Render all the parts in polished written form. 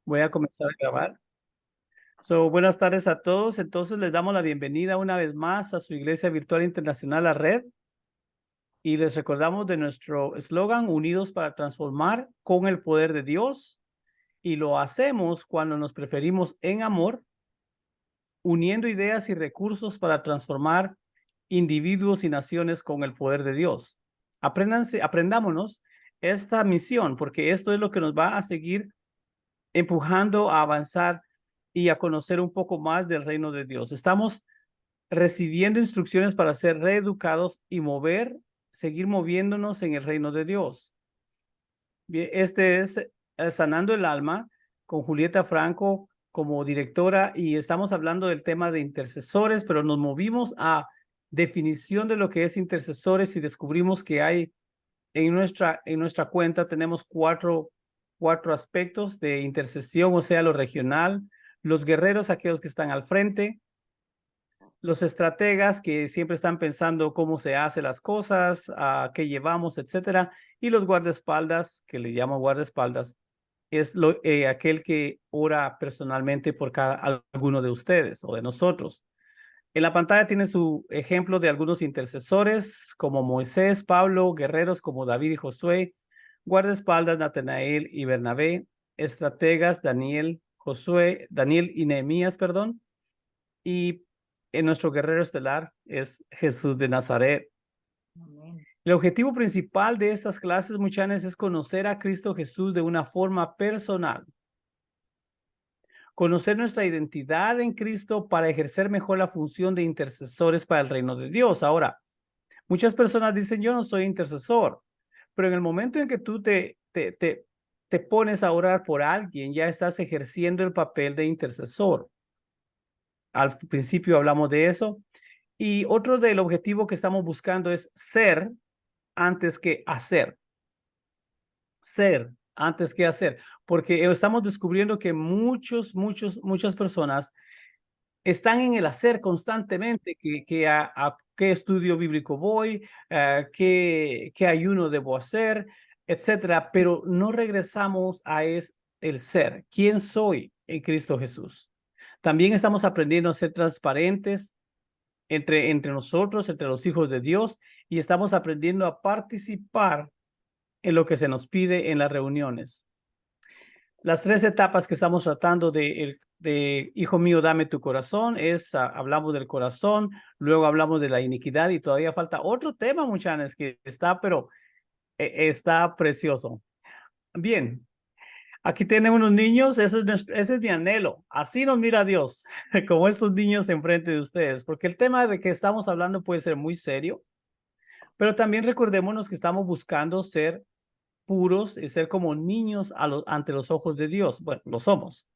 Voy a comenzar a grabar. Buenas tardes a todos. Entonces les damos la bienvenida una vez más a su Iglesia Virtual Internacional, la Red. Y les recordamos de nuestro eslogan, Unidos para Transformar con el Poder de Dios. Y lo hacemos cuando nos preferimos en amor, uniendo ideas y recursos para transformar individuos y naciones con el poder de Dios. Aprendámonos esta misión, porque esto es lo que nos va a seguir empujando a avanzar y a conocer un poco más del reino de Dios. Estamos recibiendo instrucciones para ser reeducados y seguir moviéndonos en el reino de Dios. Bien, este es Sanando el Alma con Julieta Franco como directora y estamos hablando del tema de intercesores, pero nos movimos a definición de lo que es intercesores y descubrimos que hay en nuestra cuenta tenemos cuatro aspectos de intercesión, o sea, lo regional, los guerreros, aquellos que están al frente, los estrategas que siempre están pensando cómo se hacen las cosas, a qué llevamos, etcétera, y los guardaespaldas, que le llamo guardaespaldas, es aquel que ora personalmente por alguno de ustedes o de nosotros. En la pantalla tiene su ejemplo de algunos intercesores como Moisés, Pablo, guerreros como David y Josué, guardaespaldas Natanael y Bernabé, estrategas Daniel y Nehemías, perdón, y en nuestro guerrero estelar es Jesús de Nazaret. Amén. El objetivo principal de estas clases, muchachos, es conocer a Cristo Jesús de una forma personal. Conocer nuestra identidad en Cristo para ejercer mejor la función de intercesores para el reino de Dios. Ahora, muchas personas dicen, yo no soy intercesor, pero en el momento en que tú te pones a orar por alguien, ya estás ejerciendo el papel de intercesor. Al principio hablamos de eso. Y otro del objetivo que estamos buscando es ser antes que hacer. Ser antes que hacer, porque estamos descubriendo que muchas personas están en el hacer constantemente, a qué estudio bíblico voy, qué ayuno debo hacer, etcétera, pero no regresamos a el ser. ¿Quién soy en Cristo Jesús? También estamos aprendiendo a ser transparentes entre nosotros, entre los hijos de Dios, y estamos aprendiendo a participar en lo que se nos pide en las reuniones. Las tres etapas que estamos tratando de Hijo mío, dame tu corazón, hablamos del corazón, luego hablamos de la iniquidad y todavía falta otro tema, muchachos, que está, pero está precioso. Bien, aquí tienen unos niños, ese es mi anhelo. Así nos mira Dios, como estos niños enfrente de ustedes, porque el tema de que estamos hablando puede ser muy serio, pero también recordémonos que estamos buscando ser puros y ser como niños ante los ojos de Dios. Bueno, lo somos.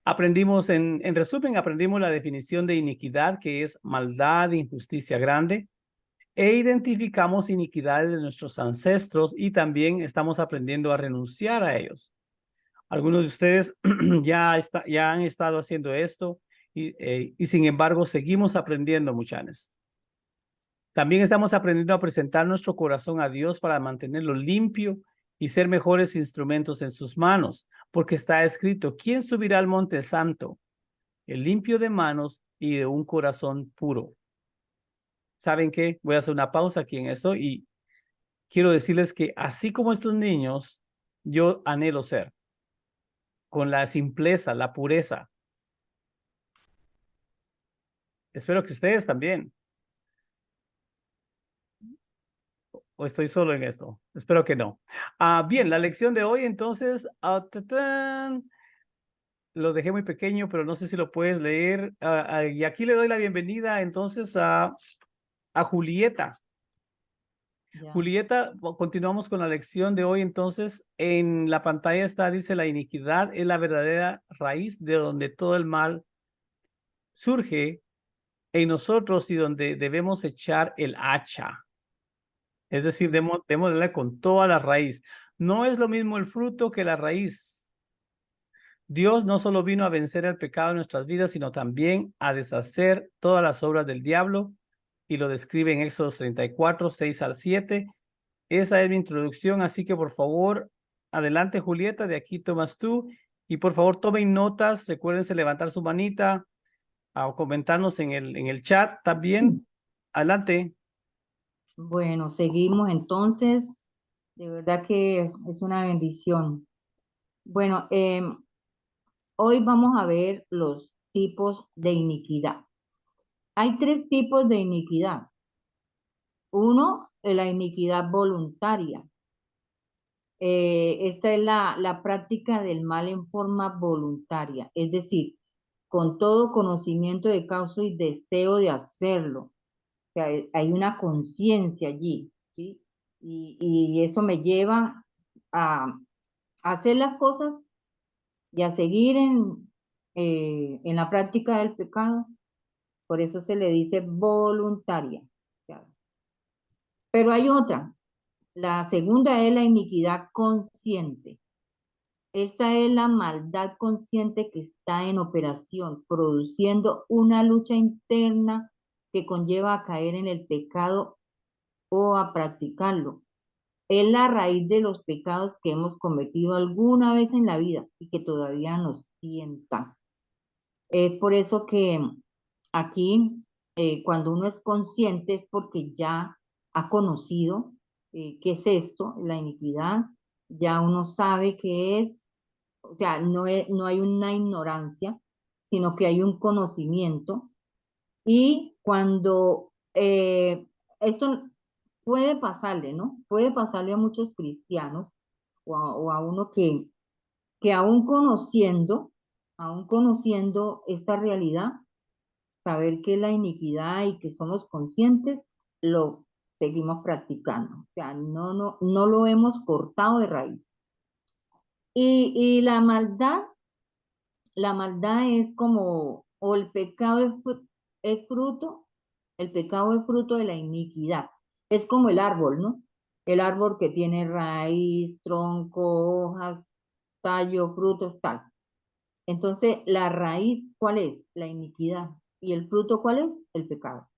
Aprendimos, en resumen, aprendimos la definición de iniquidad, que es maldad, injusticia grande, e identificamos iniquidades de nuestros ancestros y también estamos aprendiendo a renunciar a ellos. Algunos de ustedes ya han estado haciendo esto y sin embargo seguimos aprendiendo, muchachos. También estamos aprendiendo a presentar nuestro corazón a Dios para mantenerlo limpio y ser mejores instrumentos en sus manos, porque está escrito, ¿quién subirá al monte santo? El limpio de manos y de un corazón puro. ¿Saben qué? Voy a hacer una pausa aquí en esto y quiero decirles que así como estos niños, yo anhelo ser, con la simpleza, la pureza. Espero que ustedes también. ¿O estoy solo en esto? Espero que no. Bien, la lección de hoy entonces, lo dejé muy pequeño, pero no sé si lo puedes leer. Y aquí le doy la bienvenida entonces a Julieta. Ya. Julieta, continuamos con la lección de hoy. Entonces, en la pantalla está, dice, la iniquidad es la verdadera raíz de donde todo el mal surge en nosotros y donde debemos echar el hacha. Es decir, debemos darle con toda la raíz. No es lo mismo el fruto que la raíz. Dios no solo vino a vencer el pecado en nuestras vidas, sino también a deshacer todas las obras del diablo, y lo describe en Éxodo 34, 6 al 7. Esa es mi introducción, así que por favor, adelante Julieta, de aquí tomas tú, Y por favor tomen notas, recuérdense levantar su manita o comentarnos en el chat también. Adelante. Bueno, seguimos entonces. De verdad que es una bendición. Bueno, hoy vamos a ver los tipos de iniquidad. Hay tres tipos de iniquidad. Uno, la iniquidad voluntaria. Esta es la práctica del mal en forma voluntaria, es decir, con todo conocimiento de causa y deseo de hacerlo. O sea, hay una conciencia allí, ¿sí? Y eso me lleva a hacer las cosas y a seguir en la práctica del pecado. Por eso se le dice voluntaria. O sea, pero hay otra. La segunda es la iniquidad consciente. Esta es la maldad consciente que está en operación, produciendo una lucha interna que conlleva a caer en el pecado o a practicarlo. Es la raíz de los pecados que hemos cometido alguna vez en la vida y que todavía nos tientan. Es por eso que aquí, cuando uno es consciente, es porque ya ha conocido qué es esto, la iniquidad, ya uno sabe qué es, o sea, no hay una ignorancia, sino que hay un conocimiento. Y cuando esto puede pasarle, ¿no? Puede pasarle a muchos cristianos o a uno que aún conociendo esta realidad, saber que es la iniquidad y que somos conscientes, lo seguimos practicando. O sea, no lo hemos cortado de raíz. Y la maldad es como, o el pecado es fruto, el pecado es fruto de la iniquidad. Es como el árbol, ¿no? El árbol que tiene raíz, tronco, hojas, tallo, frutos, tal. Entonces, la raíz, ¿cuál es? La iniquidad. ¿Y el fruto cuál es? El pecado.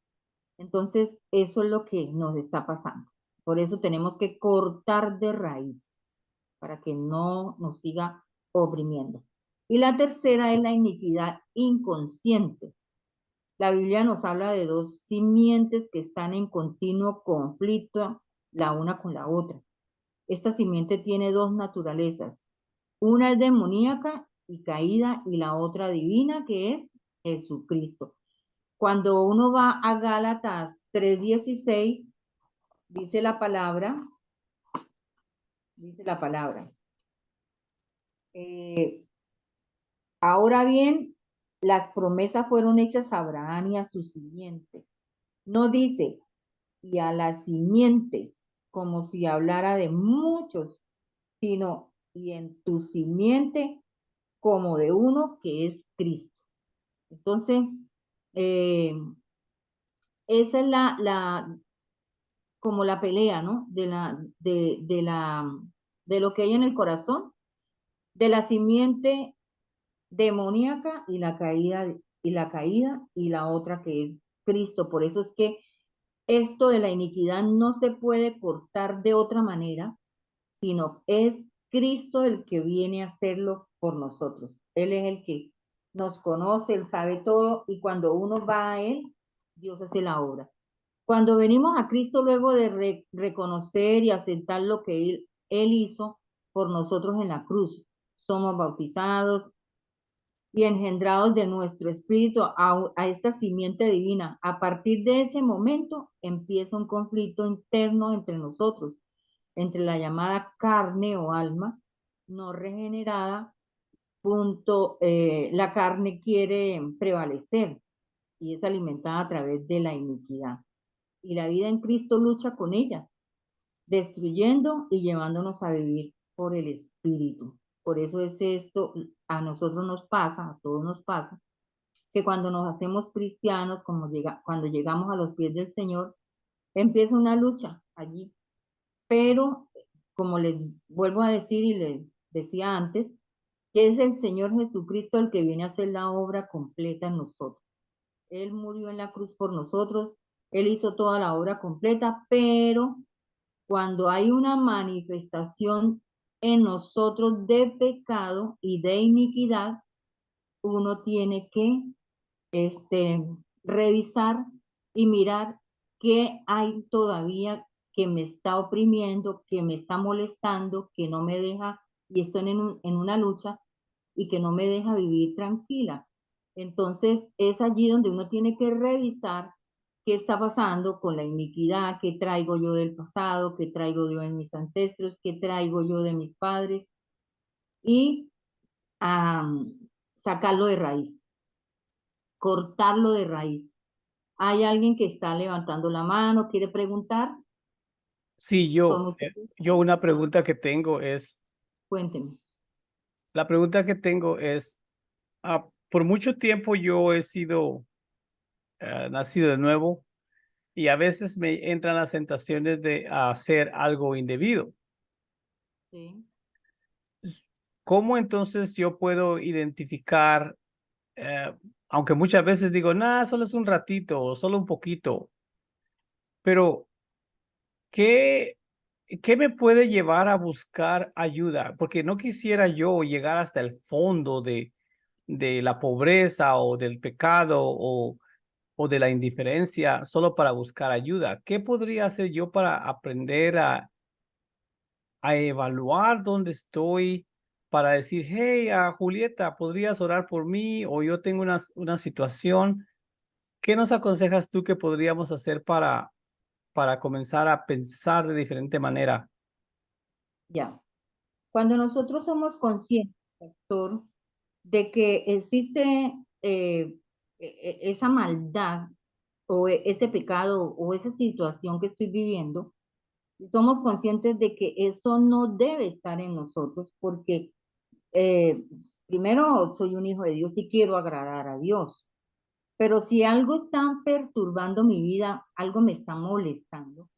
Entonces, eso es lo que nos está pasando. Por eso tenemos que cortar de raíz para que no nos siga oprimiendo. Y la tercera es la iniquidad inconsciente. La Biblia nos habla de dos simientes que están en continuo conflicto la una con la otra. Esta simiente tiene dos naturalezas. Una es demoníaca y caída y la otra divina que es Jesucristo. Cuando uno va a Gálatas 3:16, dice la palabra, dice la palabra. Eh, Ahora bien, las promesas fueron hechas a Abraham y a su simiente. No dice, y a las simientes, como si hablara de muchos, sino, y en tu simiente, como de uno que es Cristo. Entonces, eh, esa es como la pelea, ¿no? De lo que hay en el corazón, de la simiente demoníaca y la otra que es Cristo. Por eso es que esto de la iniquidad no se puede cortar de otra manera, sino es Cristo el que viene a hacerlo por nosotros. Él es el que nos conoce, Él sabe todo y cuando uno va a Él, Dios hace la obra. Cuando venimos a Cristo luego de reconocer y aceptar lo que él hizo por nosotros en la cruz, somos bautizados y engendrados de nuestro espíritu a esta simiente divina. A partir de ese momento empieza un conflicto interno entre nosotros, entre la llamada carne o alma no regenerada, la carne quiere prevalecer y es alimentada a través de la iniquidad. Y la vida en Cristo lucha con ella, destruyendo y llevándonos a vivir por el Espíritu. Por eso es esto, a nosotros nos pasa, a todos nos pasa, que cuando nos hacemos cristianos, cuando llegamos a los pies del Señor, empieza una lucha allí. Pero, como les vuelvo a decir y les decía antes, que es el Señor Jesucristo el que viene a hacer la obra completa en nosotros. Él murió en la cruz por nosotros, Él hizo toda la obra completa, pero cuando hay una manifestación en nosotros de pecado y de iniquidad, uno tiene que este, revisar y mirar qué hay todavía que me está oprimiendo, que me está molestando, que no me deja, y estoy en una lucha y que no me deja vivir tranquila. Entonces es allí donde uno tiene que revisar qué está pasando con la iniquidad, qué traigo yo del pasado, qué traigo yo de mis ancestros, qué traigo yo de mis padres y sacarlo de raíz, cortarlo de raíz. ¿Hay alguien que está levantando la mano, quiere preguntar? Sí, Con mucho gusto. yo una pregunta que tengo es, Cuénteme. la pregunta que tengo es, por mucho tiempo yo he sido nacido de nuevo y a veces me entran las tentaciones de hacer algo indebido. Sí, ¿Cómo entonces yo puedo identificar, eh, aunque muchas veces digo, nada, solo es un ratito o solo un poquito, pero ¿qué, qué me puede llevar a buscar ayuda? Porque no quisiera yo llegar hasta el fondo de la pobreza o del pecado o de la indiferencia solo para buscar ayuda. ¿Qué podría hacer yo para aprender a evaluar dónde estoy, para decir, hey, Julieta, ¿podrías orar por mí? O yo tengo una situación. ¿Qué nos aconsejas tú que podríamos hacer para comenzar a pensar de diferente manera? ya. Cuando nosotros somos conscientes, doctor, de que existe esa maldad o ese pecado o esa situación que estoy viviendo, somos conscientes de que eso no debe estar en nosotros porque eh, primero soy un hijo de Dios y quiero agradar a Dios. Pero si algo está perturbando mi vida, algo me está molestando,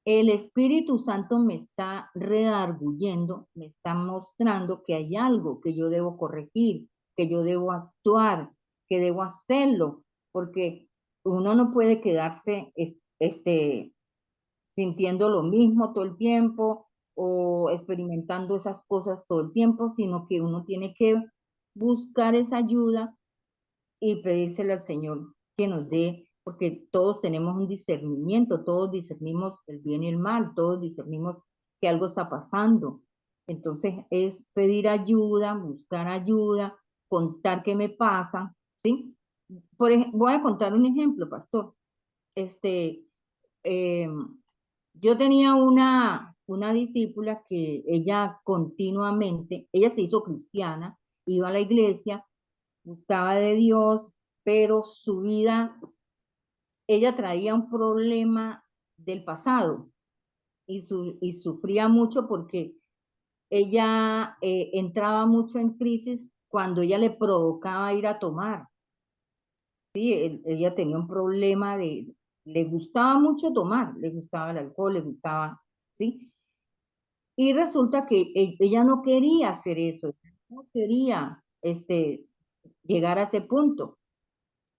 el Espíritu Santo me está redarguyendo, me está mostrando que hay algo que yo debo corregir, que yo debo actuar, que debo hacerlo, porque uno no puede quedarse sintiendo lo mismo todo el tiempo o experimentando esas cosas todo el tiempo, sino que uno tiene que buscar esa ayuda y pedírselo al Señor que nos dé, porque todos tenemos un discernimiento, todos discernimos el bien y el mal, todos discernimos que algo está pasando. Entonces es pedir ayuda, buscar ayuda, contar qué me pasa, ¿sí? Voy a contar un ejemplo, pastor. Este, eh, yo tenía una discípula que ella continuamente, ella se hizo cristiana, iba a la iglesia, buscaba de Dios, pero su vida, ella traía un problema del pasado y sufría mucho porque ella entraba mucho en crisis cuando ella le provocaba ir a tomar. Sí, ella tenía un problema le gustaba mucho tomar, le gustaba el alcohol, le gustaba, ¿sí? Y resulta que ella no quería hacer eso, no quería llegar a ese punto.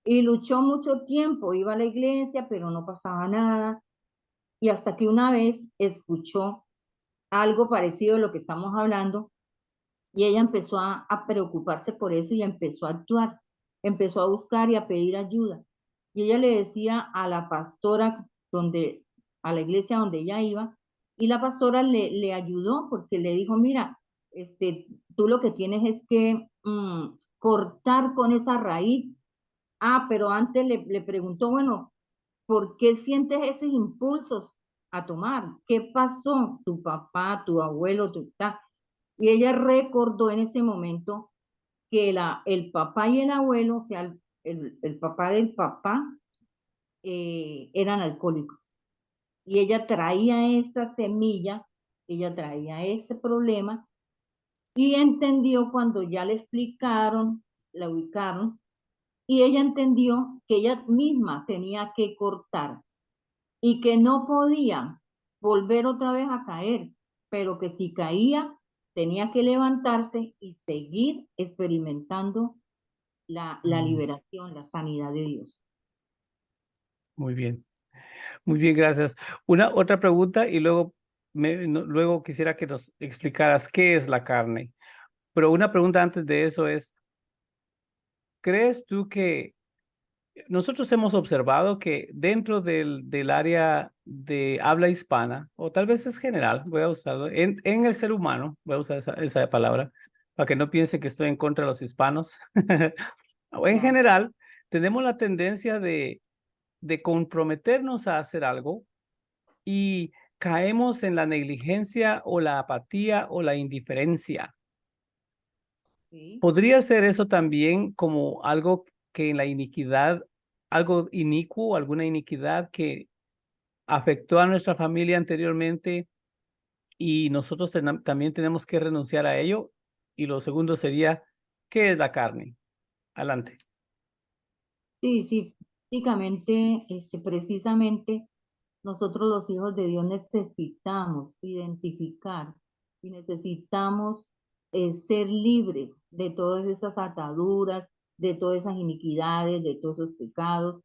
Y luchó mucho tiempo, iba a la iglesia, pero no pasaba nada. Y hasta que una vez escuchó algo parecido a lo que estamos hablando, y ella empezó a preocuparse por eso y empezó a actuar, empezó a buscar y a pedir ayuda. Y ella le decía a la pastora a la iglesia donde ella iba, y la pastora le ayudó porque le dijo, mira, tú lo que tienes es que cortar con esa raíz. Pero antes le preguntó, bueno, ¿por qué sientes esos impulsos a tomar? ¿Qué pasó? Tu papá, tu abuelo, Y ella recordó en ese momento que el papá y el abuelo, o sea, el papá del papá, eran alcohólicos. Y ella traía esa semilla, ella traía ese problema y entendió cuando ya le explicaron, la ubicaron, y ella entendió que ella misma tenía que cortar y que no podía volver otra vez a caer, pero que si caía tenía que levantarse y seguir experimentando la Mm, liberación, la sanidad de Dios. Muy bien, gracias. Una otra pregunta y luego luego quisiera que nos explicaras qué es la carne. Pero una pregunta antes de eso es, ¿crees tú que nosotros hemos observado que dentro del área de habla hispana, o tal vez es general, voy a usarlo, en el ser humano, voy a usar esa palabra, para que no piense que estoy en contra de los hispanos, o en Ya. general, tenemos la tendencia de comprometernos a hacer algo y caemos en la negligencia o la apatía o la indiferencia. Sí. ¿Podría ser eso también como algo que en la iniquidad, algo inicuo, alguna iniquidad que afectó a nuestra familia anteriormente y nosotros también tenemos que renunciar a ello? Y lo segundo sería, ¿qué es la carne? Adelante. Sí, sí, prácticamente, precisamente nosotros los hijos de Dios necesitamos identificar y necesitamos ser libres de todas esas ataduras, de todas esas iniquidades, de todos esos pecados,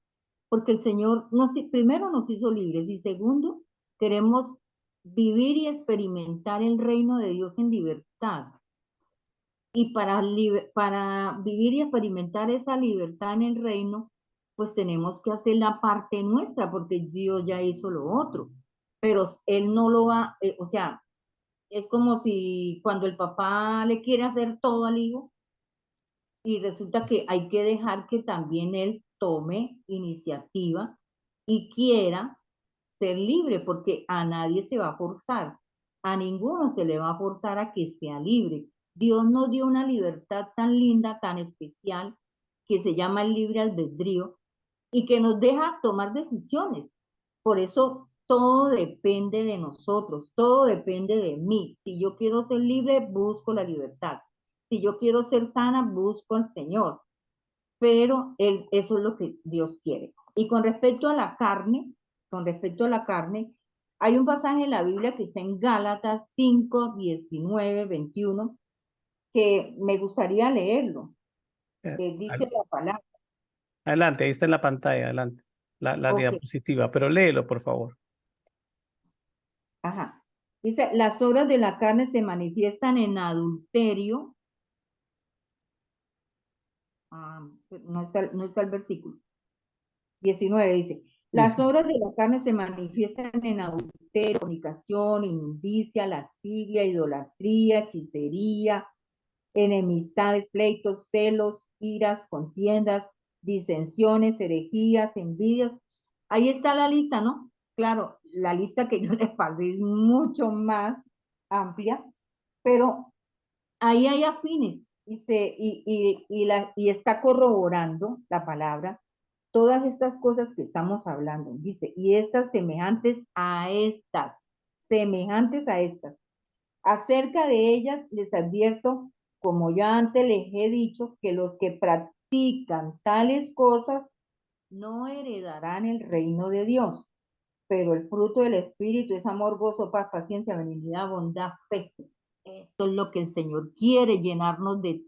porque el Señor primero nos hizo libres y segundo, queremos vivir y experimentar el reino de Dios en libertad. Y para vivir y experimentar esa libertad en el reino, pues tenemos que hacer la parte nuestra, porque Dios ya hizo lo otro. Pero Él no lo va, o sea, es como si cuando el papá le quiere hacer todo al hijo y resulta que hay que dejar que también él tome iniciativa y quiera ser libre, porque a nadie se va a forzar, a ninguno se le va a forzar a que sea libre. Dios nos dio una libertad tan linda, tan especial, que se llama el libre albedrío y que nos deja tomar decisiones. Por eso todo depende de nosotros, todo depende de mí. Si yo quiero ser libre, busco la libertad. Si yo quiero ser sana, busco al Señor. Pero eso es lo que Dios quiere. Y con respecto a la carne, hay un pasaje en la Biblia que está en Gálatas 5, 19, 21, que me gustaría leerlo. Eh, Dice ad- la palabra. Adelante, ahí está en la pantalla, adelante, la Ok, diapositiva, pero léelo, por favor. ajá. Dice, las obras de la carne se manifiestan en adulterio. No está el versículo. 19 dice, las Dice, obras de la carne se manifiestan en adulterio, fornicación, inmundicia, lascivia, idolatría, hechicería, enemistades, pleitos, celos, iras, contiendas, disensiones, herejías, envidias. Ahí está la lista, ¿no? Claro, la lista que yo les pasé es mucho más amplia, pero ahí hay afines y está corroborando la palabra todas estas cosas que estamos hablando. Dice, y estas semejantes a estas. Acerca de ellas les advierto, como ya antes les he dicho, que los que practican tales cosas no heredarán el reino de Dios. Pero el fruto del Espíritu es amor, gozo, paz, paciencia, benignidad, bondad, fe. Eso es lo que el Señor quiere, llenarnos de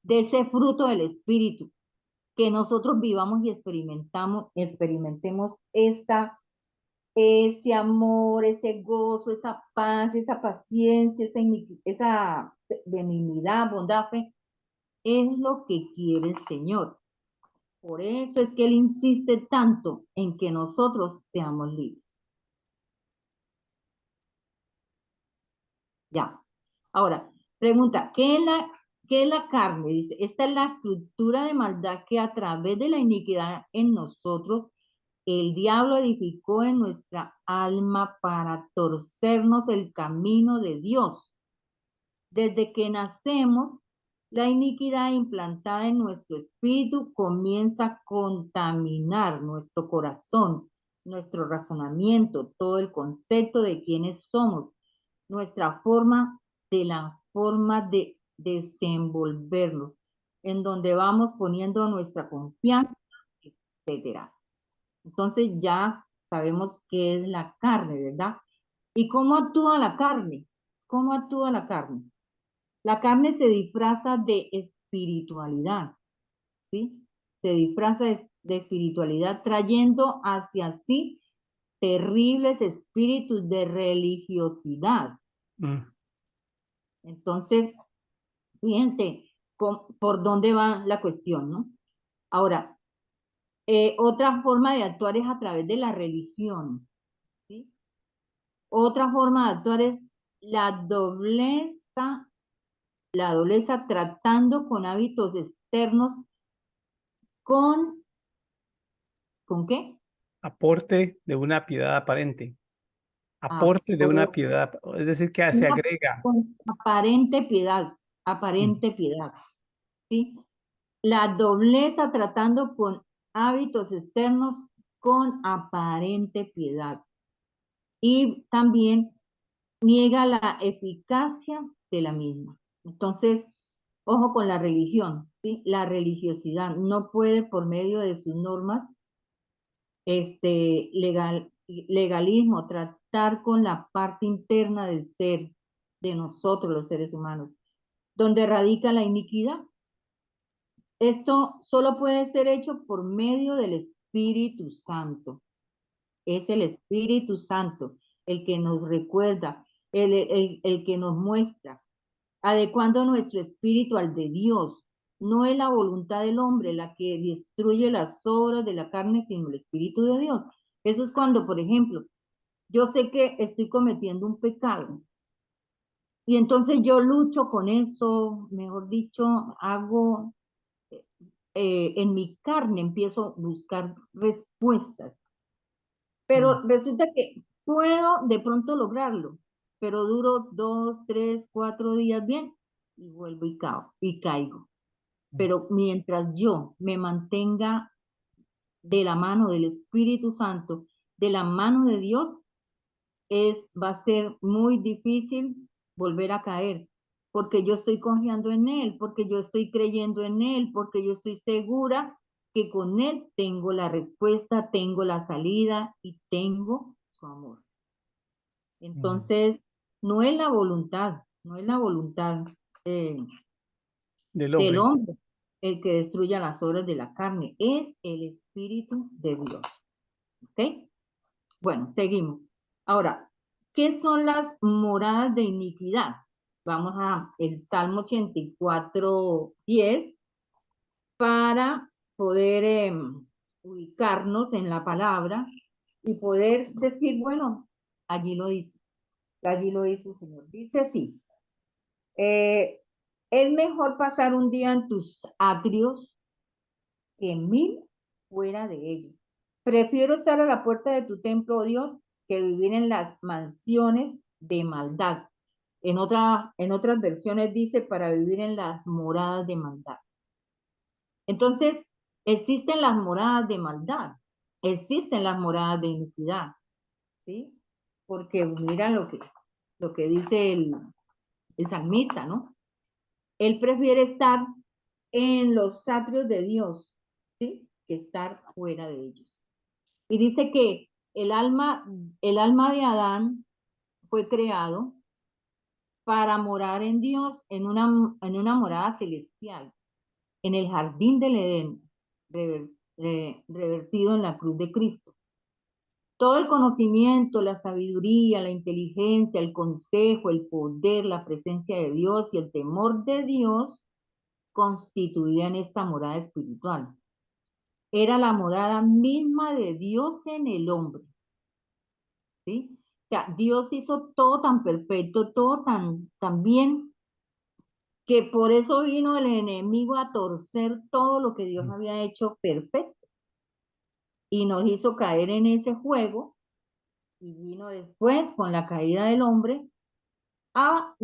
ese fruto del Espíritu, que nosotros vivamos y experimentemos ese amor, ese gozo, esa paz, esa paciencia, esa benignidad, bondad, fe, es lo que quiere el Señor. Por eso es que Él insiste tanto en que nosotros seamos libres. Ya. Ahora, pregunta, qué es la carne? Dice, esta es la estructura de maldad que a través de la iniquidad en nosotros, el diablo edificó en nuestra alma para torcernos el camino de Dios. Desde que nacemos, la iniquidad implantada en nuestro espíritu comienza a contaminar nuestro corazón, nuestro razonamiento, todo el concepto de quiénes somos, nuestra forma de desenvolvernos, en donde vamos poniendo nuestra confianza, etcétera. Entonces ya sabemos qué es la carne, ¿verdad? ¿Y cómo actúa la carne? ¿Cómo actúa la carne? La carne se disfraza de espiritualidad, ¿sí? Se disfraza de espiritualidad trayendo hacia sí terribles espíritus de religiosidad. Mm. Entonces, fíjense por dónde va la cuestión, ¿no? Ahora, otra forma de actuar es a través de la religión, ¿sí? Otra forma de actuar es la dobleza, la dobleza tratando con hábitos externos ¿con qué? Aporte de una piedad aparente. Aporte de una piedad, es decir, que se Una agrega. con Mm. aparente piedad, ¿sí? La dobleza tratando con hábitos externos con aparente piedad. Y también niega la eficacia de la misma. Entonces, ojo con la religión, ¿sí? La religiosidad no puede por medio de sus normas, legalismo, tratar con la parte interna del ser, de nosotros los seres humanos, donde radica la iniquidad. Esto solo puede ser hecho por medio del Espíritu Santo. Es el Espíritu Santo el que nos recuerda, el que nos muestra, adecuando nuestro espíritu al de Dios. No es la voluntad del hombre la que destruye las obras de la carne, sino el Espíritu de Dios. Eso es cuando, por ejemplo, yo sé que estoy cometiendo un pecado y entonces yo lucho con eso, mejor dicho, hago en mi carne, empiezo a buscar respuestas, Mm. pero resulta que puedo de pronto lograrlo, pero duro 2, 3, 4 días bien y vuelvo y caigo. Pero mientras yo me mantenga de la mano del Espíritu Santo, de la mano de Dios, va a ser muy difícil volver a caer, porque yo estoy confiando en Él, porque yo estoy creyendo en Él, porque yo estoy segura que con Él tengo la respuesta, tengo la salida y tengo su amor. Mm. Entonces, no es la voluntad eh, Del del hombre. hombre el que destruya las obras de la carne, es el Espíritu de Dios. ¿Ok? Bueno, seguimos. Ahora, ¿qué son las moradas de iniquidad? Vamos a el Salmo 84:10 para poder ubicarnos en la palabra y poder decir, bueno, allí lo dice el Señor. Dice así, eh, es mejor pasar un día en tus atrios que 1000 fuera de ellos. Prefiero estar a la puerta de tu templo, oh Dios, que vivir en las mansiones de maldad. En otras versiones dice para vivir en las moradas de maldad. Entonces, existen las moradas de maldad, existen las moradas de iniquidad, ¿sí? Porque mira lo que dice el salmista, ¿no? Él prefiere estar en los atrios de Dios, ¿sí? Que estar fuera de ellos. Y dice que el alma de Adán fue creado para morar en Dios en una morada celestial, en el jardín del Edén, revertido en la cruz de Cristo. Todo el conocimiento, la sabiduría, la inteligencia, el consejo, el poder, la presencia de Dios y el temor de Dios constituían esta morada espiritual. Era la morada misma de Dios en el hombre, ¿sí? O sea, Dios hizo todo tan perfecto, todo tan bien, que por eso vino el enemigo a torcer todo lo que Dios Mm. había hecho perfecto y nos hizo caer en ese juego y vino después con la caída del hombre a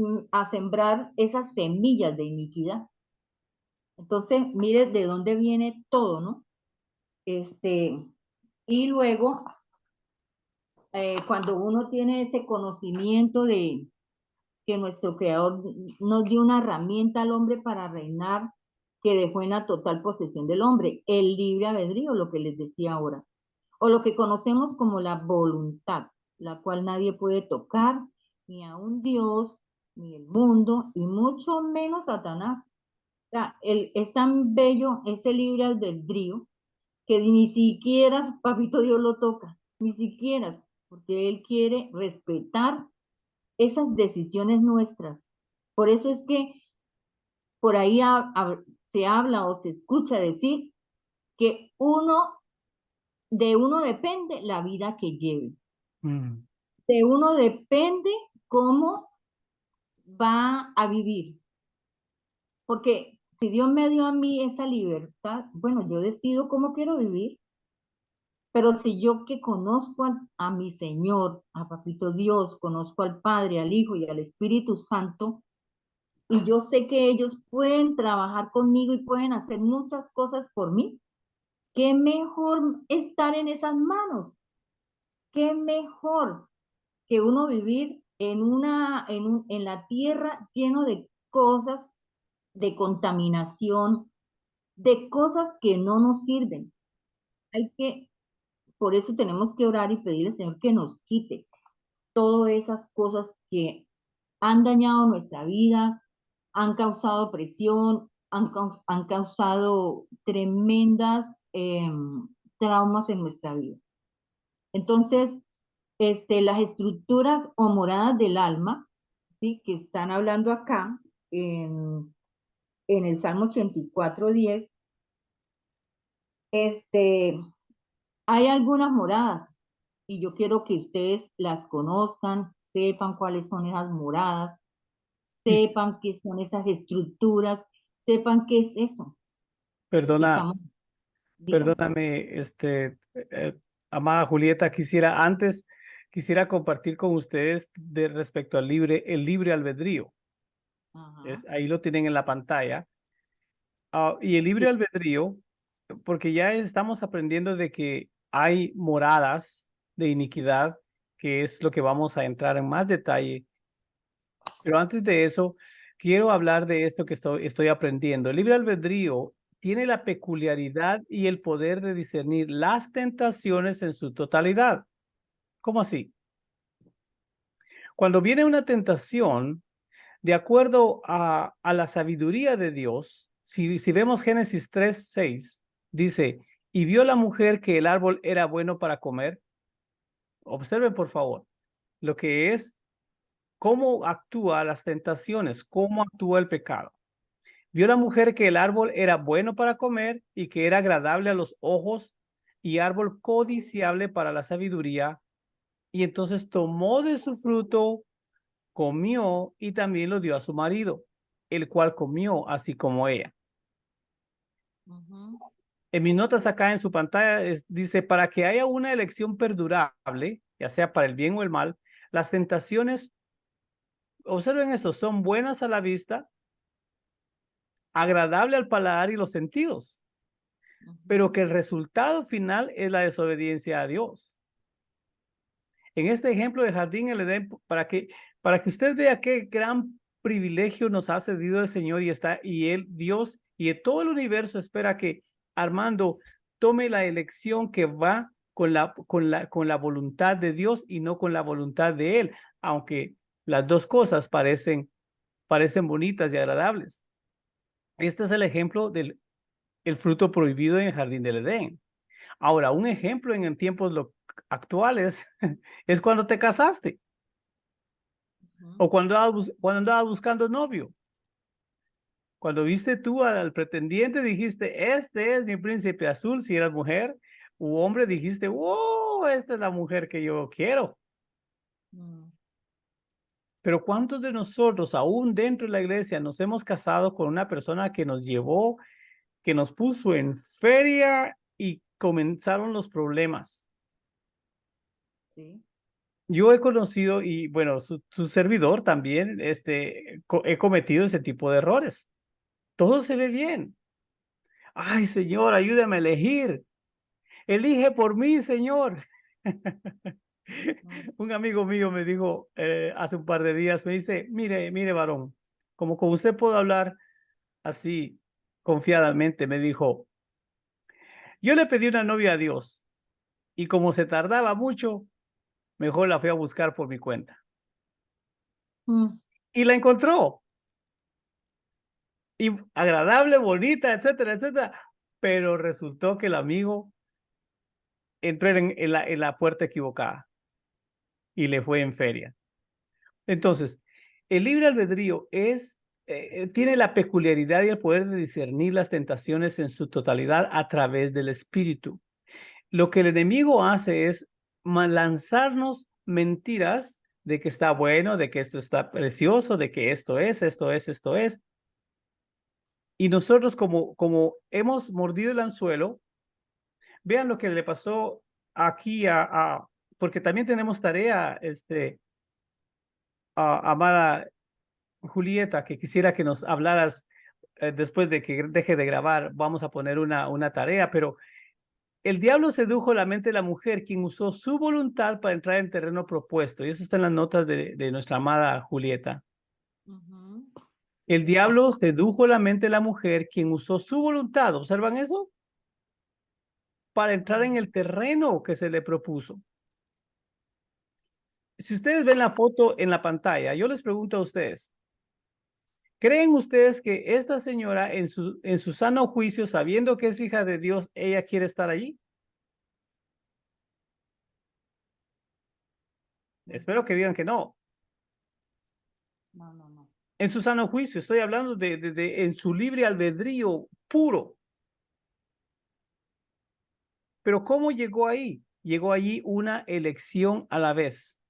sembrar esas semillas de iniquidad. Entonces, mire de dónde viene todo, ¿no? Y luego, cuando uno tiene ese conocimiento de que nuestro Creador nos dio una herramienta al hombre para reinar, que dejó en la total posesión del hombre, el libre albedrío, lo que les decía ahora, o lo que conocemos como la voluntad, la cual nadie puede tocar, ni a un Dios, ni el mundo, y mucho menos Satanás. O sea, es tan bello ese libre albedrío que ni siquiera Papito Dios lo toca, ni siquiera. porque Él quiere respetar esas decisiones nuestras. Por eso es que por ahí se habla o se escucha decir que de uno depende la vida que lleve. Mm, De uno depende cómo va a vivir. Porque si Dios me dio a mí esa libertad, bueno, yo decido cómo quiero vivir. Pero si yo que conozco a mi Señor, a Papito Dios, conozco al Padre, al Hijo y al Espíritu Santo, y yo sé que ellos pueden trabajar conmigo y pueden hacer muchas cosas por mí, qué mejor estar en esas manos, qué mejor que uno vivir en la tierra lleno de cosas, de contaminación, de cosas que no nos sirven. Hay que, por eso tenemos que orar y pedirle al Señor que nos quite todas esas cosas que han dañado nuestra vida, han causado presión, han causado tremendas traumas en nuestra vida. Entonces, las estructuras o moradas del alma, ¿sí? Que están hablando acá en el Salmo 84:10, este, hay algunas moradas y yo quiero que ustedes las conozcan, sepan cuáles son esas moradas, y sepan qué son esas estructuras, sepan qué es eso que perdona, estamos, dígame. perdóname, amada Julieta, quisiera compartir con ustedes de respecto al el libre albedrío. Ajá. Ahí lo tienen en la pantalla. Y el libre Sí. albedrío, porque ya estamos aprendiendo de que hay moradas de iniquidad, que es lo que vamos a entrar en más detalle. Pero antes de eso, quiero hablar de esto que estoy aprendiendo. El libre albedrío tiene la peculiaridad y el poder de discernir las tentaciones en su totalidad. ¿Cómo así? Cuando viene una tentación, de acuerdo a la sabiduría de Dios, si vemos Génesis 3:6, dice, y vio la mujer que el árbol era bueno para comer. Observen, por favor, lo que es, cómo actúa las tentaciones, cómo actúa el pecado. Vio la mujer que el árbol era bueno para comer y que era agradable a los ojos y árbol codiciable para la sabiduría. Y entonces tomó de su fruto, comió y también lo dio a su marido, el cual comió así como ella. Ujú, En mis notas acá en su pantalla dice, para que haya una elección perdurable, ya sea para el bien o el mal, las tentaciones, observen esto, son buenas a la vista, agradable al paladar y los sentidos, pero ujú, que el resultado final es la desobediencia a Dios. En este ejemplo del jardín del Edén, para que usted vea qué gran privilegio nos ha cedido el Señor y él, Dios y todo el universo espera que Armando tome la elección que va con la voluntad de Dios y no con la voluntad de él, aunque las dos cosas parecen bonitas y agradables. Este es el ejemplo del el fruto prohibido en el jardín del Edén. Ahora, un ejemplo en tiempos actuales es cuando te casaste ujú. o cuando andabas buscando novio. Cuando viste tú al pretendiente, dijiste, este es mi príncipe azul, si eras mujer u hombre, dijiste, wow, esta es la mujer que yo quiero. Mm. Pero ¿cuántos de nosotros, aún dentro de la iglesia, nos hemos casado con una persona que nos llevó, que nos puso en feria y comenzaron los problemas? Sí. Yo he conocido y bueno, su servidor también, he cometido ese tipo de errores. Todo se ve bien. Ay, Señor, ayúdame a elegir. Elige por mí, Señor. Mm, Un amigo mío me dijo hace un par de días, me dice, mire, varón, como con usted puedo hablar así confiadamente, me dijo, yo le pedí una novia a Dios y como se tardaba mucho, mejor la fui a buscar por mi cuenta. mm, Y la encontró. Y agradable, bonita, etcétera, etcétera. Pero resultó que el amigo entró en la puerta equivocada. y le fue en feria. Entonces, el libre albedrío tiene la peculiaridad y el poder de discernir las tentaciones en su totalidad a través del espíritu. Lo que el enemigo hace es lanzarnos mentiras de que está bueno, de que esto está precioso, de que esto es, esto es, esto es. Y nosotros como hemos mordido el anzuelo, vean lo que le pasó aquí porque también tenemos tarea, amada Julieta, que quisiera que nos hablaras después de que deje de grabar, vamos a poner una tarea, pero el diablo sedujo la mente de la mujer, quien usó su voluntad para entrar en terreno propuesto. Y eso está en las notas de nuestra amada Julieta. Ujú. Sí, El señor. diablo sedujo la mente de la mujer, quien usó su voluntad. ¿Observan eso? Para entrar en Ujú. el terreno que se le propuso. Si ustedes ven la foto en la pantalla, yo les pregunto a ustedes, ¿creen ustedes que esta señora en su sano juicio, sabiendo que es hija de Dios, ella quiere estar allí? Espero que digan que no. No, no, no. En su sano juicio, estoy hablando en su libre albedrío puro. Pero ¿cómo llegó ahí? Llegó allí una elección a la vez.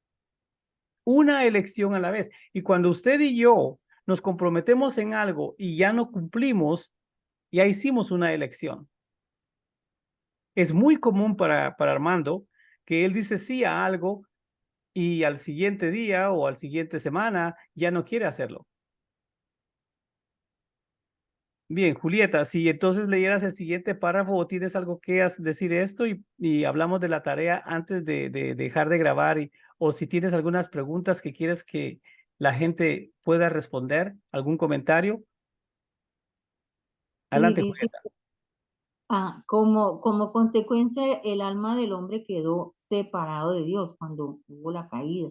Una elección a la vez. Y cuando usted y yo nos comprometemos en algo y ya no cumplimos, ya hicimos una elección. Es muy común para Armando que él dice sí a algo y al siguiente día o al siguiente semana ya no quiere hacerlo. Bien, Julieta, si entonces leyeras el siguiente párrafo o tienes algo que decir esto y hablamos de la tarea antes de dejar de grabar o si tienes algunas preguntas que quieres que la gente pueda responder, algún comentario, Sí, adelante, dice, Julieta. como consecuencia, el alma del hombre quedó separado de Dios cuando hubo la caída.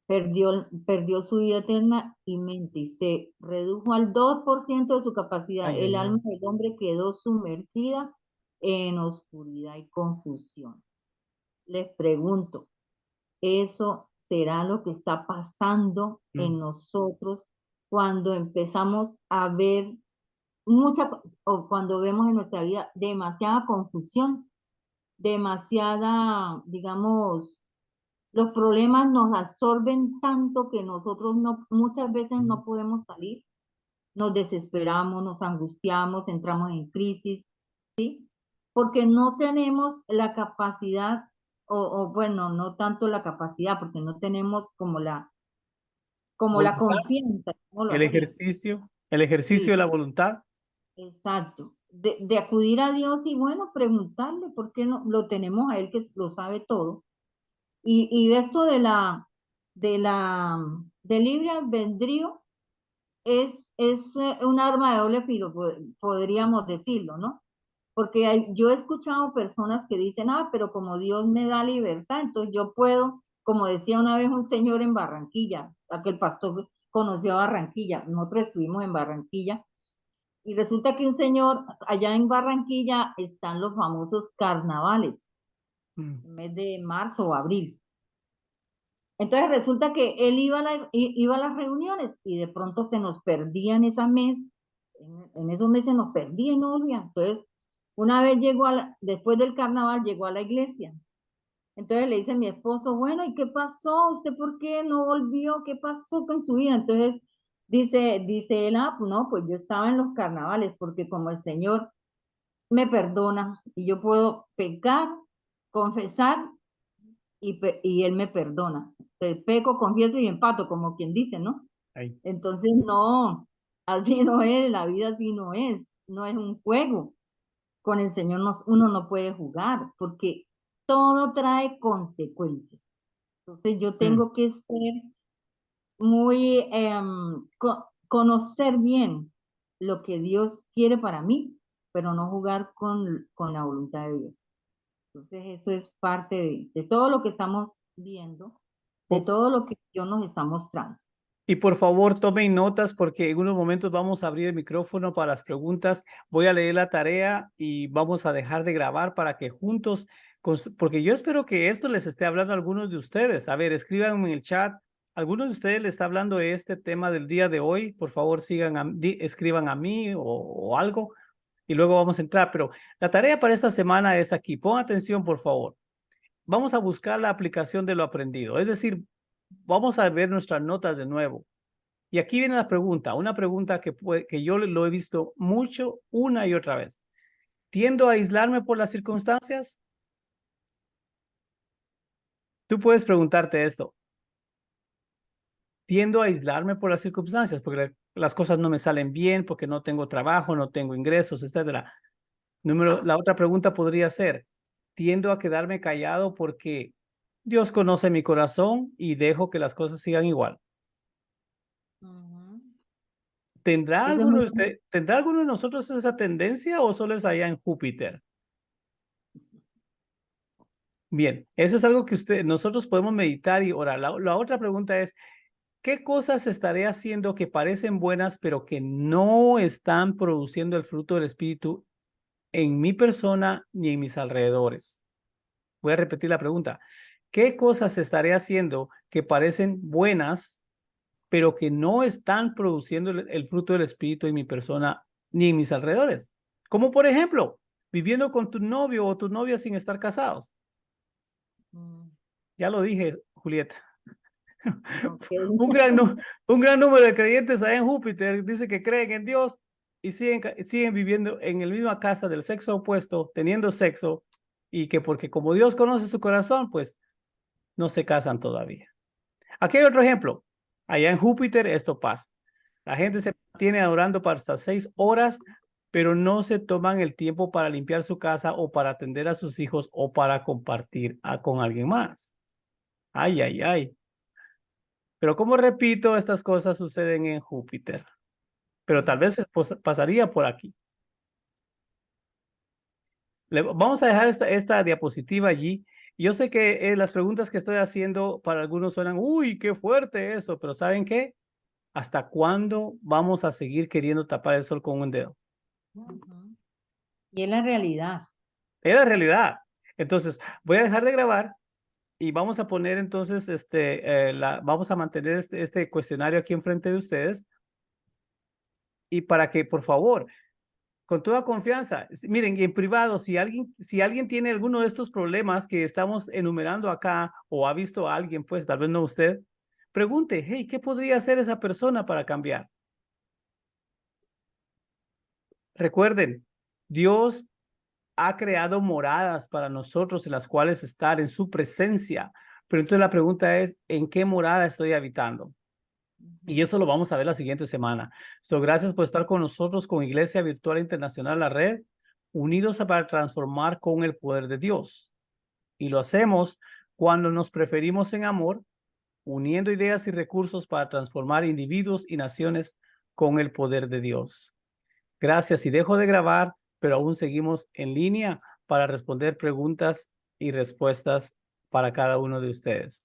Perdió su vida eterna y mente y se redujo al 2% de su capacidad. Ay, El ay, alma ay. del hombre quedó sumergida en oscuridad y confusión. Les pregunto, ¿eso será lo que está pasando Mm. en nosotros cuando empezamos a ver o cuando vemos en nuestra vida demasiada confusión, demasiada, digamos, los problemas nos absorben tanto que nosotros no, muchas veces no podemos salir, nos desesperamos, nos angustiamos, entramos en crisis, ¿sí? Porque no tenemos la capacidad, o bueno, no tanto la capacidad, porque no tenemos como la Voluntad, confianza, digámoslo así. el ejercicio Sí, de la voluntad. exacto. De acudir a Dios y bueno, preguntarle por qué no lo tenemos a Él que lo sabe todo. Y esto del libre albedrío es un arma de doble filo, podríamos decirlo, ¿no? Porque yo he escuchado personas que dicen, pero como Dios me da libertad, entonces yo puedo, como decía una vez un señor en Barranquilla, aquel pastor conoció a Barranquilla, nosotros estuvimos en Barranquilla, y resulta que un señor, allá en Barranquilla están los famosos carnavales, Mm. en mes de marzo o abril. Entonces resulta que él iba a las reuniones y de pronto se nos perdía en esa mes, en esos meses nos perdía y no volvía. Entonces, una vez después del carnaval, llegó a la iglesia. Entonces le dice a mi esposo, bueno, ¿y qué pasó? ¿Usted por qué no volvió? ¿Qué pasó con su vida? Entonces dice él, pues no, pues yo estaba en los carnavales porque como el Señor me perdona y yo puedo pecar, confesar y Él me perdona. Peco, confieso y empato, como quien dice, ¿no? Ahí. Entonces, no, así no es, la vida así no es un juego. Con el Señor uno no puede jugar porque todo trae consecuencias. Entonces, yo Mm. tengo que ser muy, conocer bien lo que Dios quiere para mí, pero no jugar con la voluntad de Dios. Entonces, eso es parte de todo lo que estamos viendo, de Po- todo lo que Dios nos está mostrando. Y por favor, tomen notas porque en unos momentos vamos a abrir el micrófono para las preguntas. Voy a leer la tarea y vamos a dejar de grabar para que juntos porque yo espero que esto les esté hablando a algunos de ustedes. A ver, escriban en el chat. ¿Algunos de ustedes les está hablando de este tema del día de hoy? Por favor, escriban a mí o algo y luego vamos a entrar. Pero la tarea para esta semana es aquí. Pon atención, por favor. Vamos a buscar la aplicación de lo aprendido. Es decir, vamos a ver nuestras notas de nuevo. Y aquí viene la pregunta, una pregunta que yo lo he visto mucho una y otra vez. ¿Tiendo a aislarme por las circunstancias? Tú puedes preguntarte esto. ¿Tiendo a aislarme por las circunstancias? Porque las cosas no me salen bien, porque no tengo trabajo, no tengo ingresos, etcétera. La otra pregunta podría ser, ¿tiendo a quedarme callado porque Dios conoce mi corazón y dejo que las cosas sigan igual? Ujú. ¿Tendrá Eso es muy... ¿tendrá alguno de nosotros esa tendencia o solo es allá en Júpiter? Bien, eso es algo que nosotros podemos meditar y orar. La otra pregunta es, ¿qué cosas estaré haciendo que parecen buenas pero que no están produciendo el fruto del Espíritu en mi persona ni en mis alrededores? Voy a repetir la pregunta. ¿Qué cosas estaré haciendo que parecen buenas pero que no están produciendo el fruto del Espíritu en mi persona ni en mis alrededores? Como por ejemplo, viviendo con tu novio o tu novia sin estar casados. Mm, Ya lo dije, Julieta. ok. Un gran, un gran número de creyentes allá en Júpiter dice que creen en Dios y siguen viviendo en la misma casa del sexo opuesto, teniendo sexo, y que porque como Dios conoce su corazón, pues no se casan todavía. Aquí hay otro ejemplo. Allá en Júpiter esto pasa. La gente se mantiene adorando para hasta 6 horas, pero no se toman el tiempo para limpiar su casa o para atender a sus hijos o para compartir con alguien más. Ay, ay, ay. Pero como repito, estas cosas suceden en Júpiter, pero tal vez pasaría por aquí. Vamos a dejar esta diapositiva allí. Yo sé que las preguntas que estoy haciendo para algunos suenan, uy, qué fuerte eso, pero ¿saben qué? ¿Hasta cuándo vamos a seguir queriendo tapar el sol con un dedo? Ujú. Y es la realidad. Es la realidad. Entonces, voy a dejar de grabar y vamos a poner entonces, vamos a mantener este cuestionario aquí enfrente de ustedes y para que, por favor, con toda confianza, miren, y en privado, si alguien tiene alguno de estos problemas que estamos enumerando acá o ha visto a alguien, pues tal vez no usted, pregunte, hey, ¿qué podría hacer esa persona para cambiar? Recuerden, Dios ha creado moradas para nosotros en las cuales estar en su presencia. Pero entonces la pregunta es, ¿en qué morada estoy habitando? Y Ujú. eso lo vamos a ver la siguiente semana. Gracias por estar con nosotros con Iglesia Virtual Internacional, la red, unidos para transformar con el poder de Dios. Y lo hacemos cuando nos preferimos en amor, uniendo ideas y recursos para transformar individuos y naciones con el poder de Dios. Gracias y dejo de grabar, pero aún seguimos en línea para responder preguntas y respuestas para cada uno de ustedes.